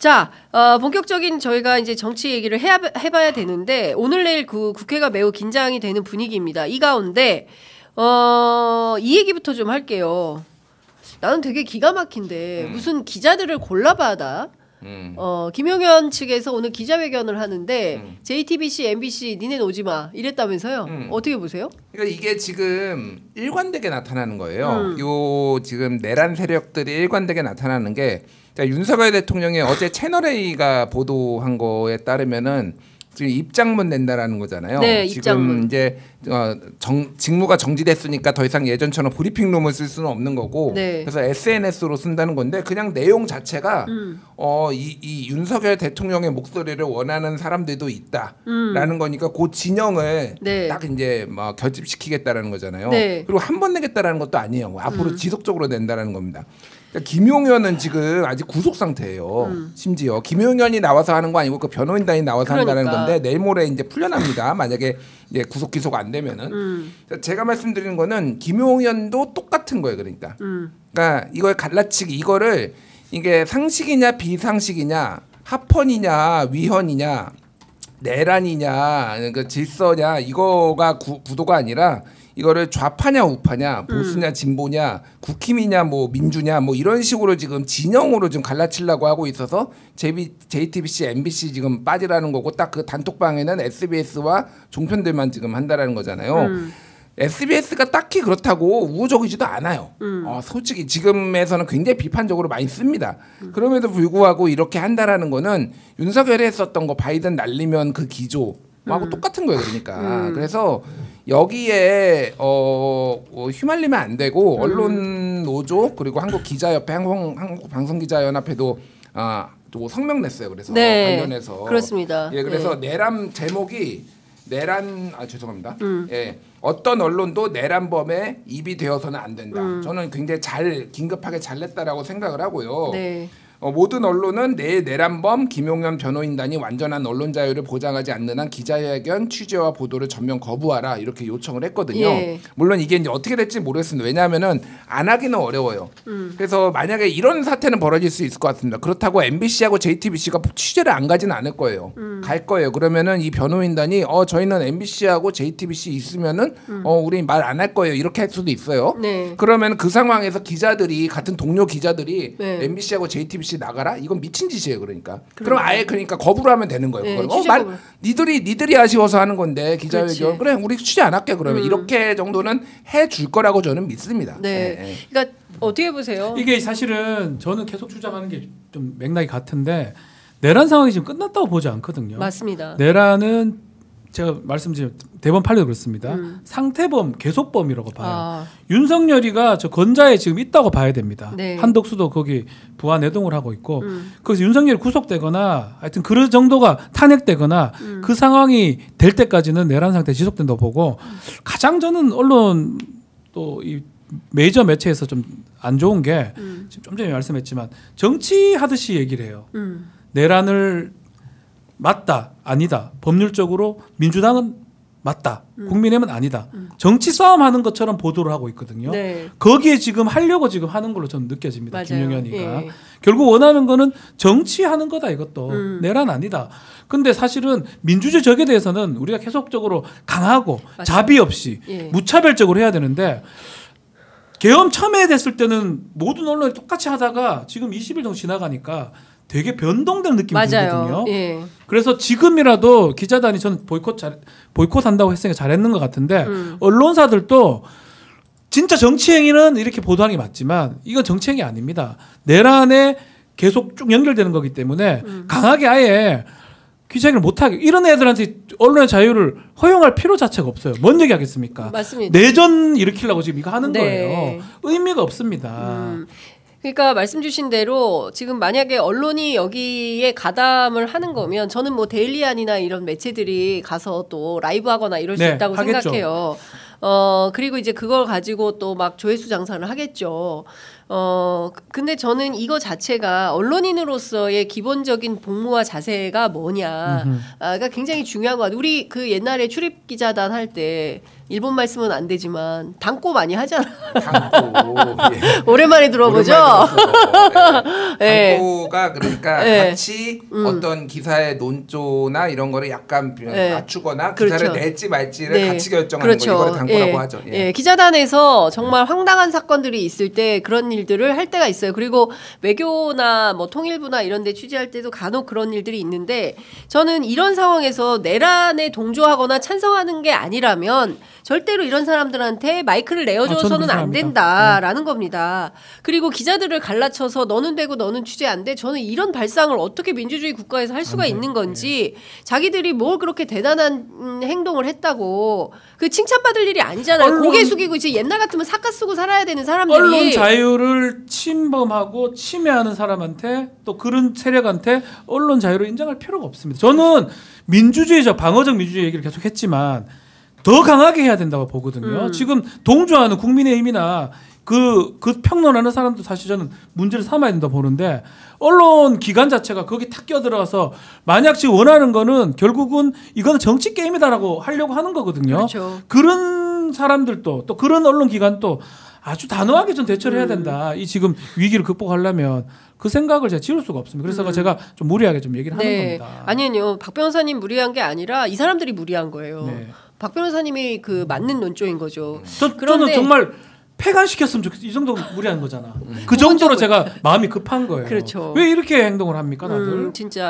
자, 본격적인 저희가 이제 정치 얘기를 해봐야 되는데 오늘 내일 그 국회가 매우 긴장이 되는 분위기입니다. 이 가운데 이 얘기부터 좀 할게요. 나는 되게 기가 막힌데 무슨 기자들을 골라봐다. 김용현 측에서 오늘 기자회견을 하는데 JTBC, MBC 니네 오지 마 이랬다면서요? 어떻게 보세요? 그러니까 이게 지금 일관되게 나타나는 거예요. 요 지금 내란 세력들이 일관되게 나타나는 게 그러니까 윤석열 대통령이 어제 채널A가 보도한 거에 따르면은 지금 입장문 낸다라는 거잖아요. 네, 지금 입장문. 이제 직무가 정지됐으니까 더 이상 예전처럼 브리핑룸을 쓸 수는 없는 거고, 네. 그래서 SNS로 쓴다는 건데 그냥 내용 자체가 이 윤석열 대통령의 목소리를 원하는 사람들도 있다라는 거니까 그 진영을 네. 딱 이제 뭐 결집시키겠다라는 거잖아요. 네. 그리고 한 번 내겠다라는 것도 아니에요. 앞으로 지속적으로 낸다라는 겁니다. 그러니까 김용현은 지금 아직 구속 상태예요. 심지어 김용현이 나와서 하는 거 아니고 그 변호인단이 나와서 한다는 건데 내일 모레 이제 풀려납니다. 만약에 이제 구속 기소가 안 되면은 제가 말씀드리는 거는 김용현도 똑같은 거예요. 그러니까 이걸 갈라치기 이거를 이게 상식이냐 비상식이냐 합헌이냐 위헌이냐 내란이냐 그 질서냐 이거가 구도가 아니라 이거를 좌파냐 우파냐 보수냐 진보냐 국힘이냐 뭐 민주냐 뭐 이런 식으로 지금 진영으로 좀 갈라치려고 하고 있어서 JTBC, MBC 지금 빠지라는 거고 딱 그 단톡방에는 SBS와 종편들만 지금 한다라는 거잖아요. SBS가 딱히 그렇다고 우호적이지도 않아요. 솔직히 지금에서는 굉장히 비판적으로 많이 씁니다. 그럼에도 불구하고 이렇게 한다라는 거는 윤석열이 했었던 거 바이든 날리면 그 기조하고 똑같은 거예요. 그러니까 그래서 여기에 휘말리면 안 되고 언론 노조 그리고 한국기자협회, 한국방송기자연합회도 또 성명 냈어요. 그래서 네, 관련해서 그렇습니다. 예, 그래서 네. 내란 제목이 내란 죄송합니다. 예, 어떤 언론도 내란범에 입이 되어서는 안 된다. 저는 굉장히 긴급하게 잘 냈다라고 생각을 하고요. 네. 모든 언론은 내란범 김용현 변호인단이 완전한 언론 자유를 보장하지 않는 한 기자회견 취재와 보도를 전면 거부하라 이렇게 요청을 했거든요. 예. 물론 이게 이제 어떻게 될지 모르겠습니다. 왜냐하면은 안 하기는 어려워요. 그래서 만약에 이런 사태는 벌어질 수 있을 것 같습니다. 그렇다고 MBC하고 JTBC가 취재를 안 가지는 않을 거예요. 갈 거예요. 그러면은 이 변호인단이 저희는 MBC하고 JTBC 있으면은 우리 말 안 할 거예요. 이렇게 할 수도 있어요. 네. 그러면 그 상황에서 기자들이 같은 동료 기자들이 네. MBC하고 JTBC 나가라? 이건 미친 짓이에요, 그러니까. 그럼 아예 그러니까 거부를 하면 되는 거예요. 네, 그걸. 니들이 아쉬워서 하는 건데 기자회견. 그렇지. 그래, 우리 취재 안 할게 그러면 이렇게 정도는 해줄 거라고 저는 믿습니다. 네. 네. 그러니까 어떻게 보세요? 이게 사실은 저는 계속 주장하는 게 좀 맥락이 같은데 내란 상황이 지금 끝났다고 보지 않거든요. 맞습니다. 내란은 제가 말씀드린 대법원 판례도 그렇습니다. 상태범, 계속범이라고 봐요. 윤석열이가 저 건자에 지금 있다고 봐야 됩니다. 네. 한덕수도 거기 부하 내동을 하고 있고 그래서 윤석열이 구속되거나 하여튼 그 정도가 탄핵되거나 그 상황이 될 때까지는 내란 상태 지속된다고 보고 가장 저는 언론 또 이 메이저 매체에서 좀 안 좋은 게 지금 좀 전에 말씀했지만 정치하듯이 얘기를 해요. 내란을 맞다, 아니다. 법률적으로 민주당은 맞다. 국민의힘은 아니다. 정치 싸움하는 것처럼 보도를 하고 있거든요. 네. 거기에 지금 하려고 지금 하는 걸로 저는 느껴집니다. 맞아요. 김용현이가. 예. 결국 원하는 거는 정치하는 거다 이것도. 내란 아니다. 근데 사실은 민주주의 적에 대해서는 우리가 계속적으로 강하고 맞습니다. 자비 없이 예. 무차별적으로 해야 되는데 계엄 참여됐을 때는 모든 언론이 똑같이 하다가 지금 20일 정도 지나가니까 되게 변동되는 느낌이 맞아요. 들거든요. 예. 그래서 지금이라도 기자단이 저는 보이콧한다고 했으니까 잘했는 것 같은데 언론사들도 진짜 정치 행위는 이렇게 보도하는 게 맞지만 이건 정치 행위 아닙니다. 내란에 계속 쭉 연결되는 거기 때문에 강하게 아예 기자회견을 못하게 이런 애들한테 언론의 자유를 허용할 필요 자체가 없어요. 뭔 얘기하겠습니까? 맞습니다. 내전 일으키려고 지금 이거 하는 네. 거예요. 의미가 없습니다. 그러니까 말씀 주신 대로 지금 만약에 언론이 여기에 가담을 하는 거면 저는 뭐 데일리안이나 이런 매체들이 가서 또 라이브 하거나 이럴 수 네, 있다고 하겠죠. 생각해요. 그리고 이제 그걸 가지고 또 막 조회수 장사를 하겠죠. 근데 저는 이거 자체가 언론인으로서의 기본적인 복무와 자세가 뭐냐. 그러니까 굉장히 중요한 것 같아요. 우리 그 옛날에 출입기자단 할 때 일본 말씀은 안 되지만 당고 많이 하잖아. 당고. 예. 오랜만에 들어보죠. 네. 당고가 그러니까 네. 같이 어떤 기사의 논조나 이런 거를 약간 네. 맞추거나 그렇죠. 기사를 낼지 말지를 네. 같이 결정하는 그렇죠. 거 이걸 당고라고 예. 하죠. 예. 예. 기자단에서 정말 황당한 사건들이 있을 때 그런 일들을 할 때가 있어요. 그리고 외교나 뭐 통일부나 이런 데 취재할 때도 간혹 그런 일들이 있는데 저는 이런 상황에서 내란에 동조하거나 찬성하는 게 아니라면 절대로 이런 사람들한테 마이크를 내어줘서는 안 된다라는 겁니다. 그리고 기자들을 갈라쳐서 너는 되고 너는 취재 안 돼. 저는 이런 발상을 어떻게 민주주의 국가에서 할 수가 있는 건지 자기들이 뭘 그렇게 대단한 행동을 했다고 그 칭찬받을 일이 아니잖아요. 고개 숙이고 이제 옛날 같으면 사카 쓰고 살아야 되는 사람들이 언론 자유를 침범하고 침해하는 사람한테 또 그런 세력한테 언론 자유를 인정할 필요가 없습니다. 저는 민주주의적 방어적 민주주의 얘기를 계속 했지만 더 강하게 해야 된다고 보거든요. 지금 동조하는 국민의힘이나 그 평론하는 사람도 사실 저는 문제를 삼아야 된다고 보는데 언론 기관 자체가 거기 탁 끼어들어가서 만약 지금 원하는 거는 결국은 이거는 정치 게임이다라고 하려고 하는 거거든요. 그렇죠. 그런 사람들도 또 그런 언론 기관도 아주 단호하게 좀 대처를 해야 된다. 이 지금 위기를 극복하려면 그 생각을 제가 지울 수가 없습니다. 그래서 제가 좀 무리하게 좀 얘기를 하는 겁니다. 아니요. 박 변호사님 무리한 게 아니라 이 사람들이 무리한 거예요. 네. 박 변호사님이 그 맞는 논조인 거죠. 저는 정말 폐간시켰으면 좋겠어. 이 정도 무리한 거잖아. 그 정도로 제가 마음이 급한 거예요. 그렇죠. 왜 이렇게 행동을 합니까, 다들? 진짜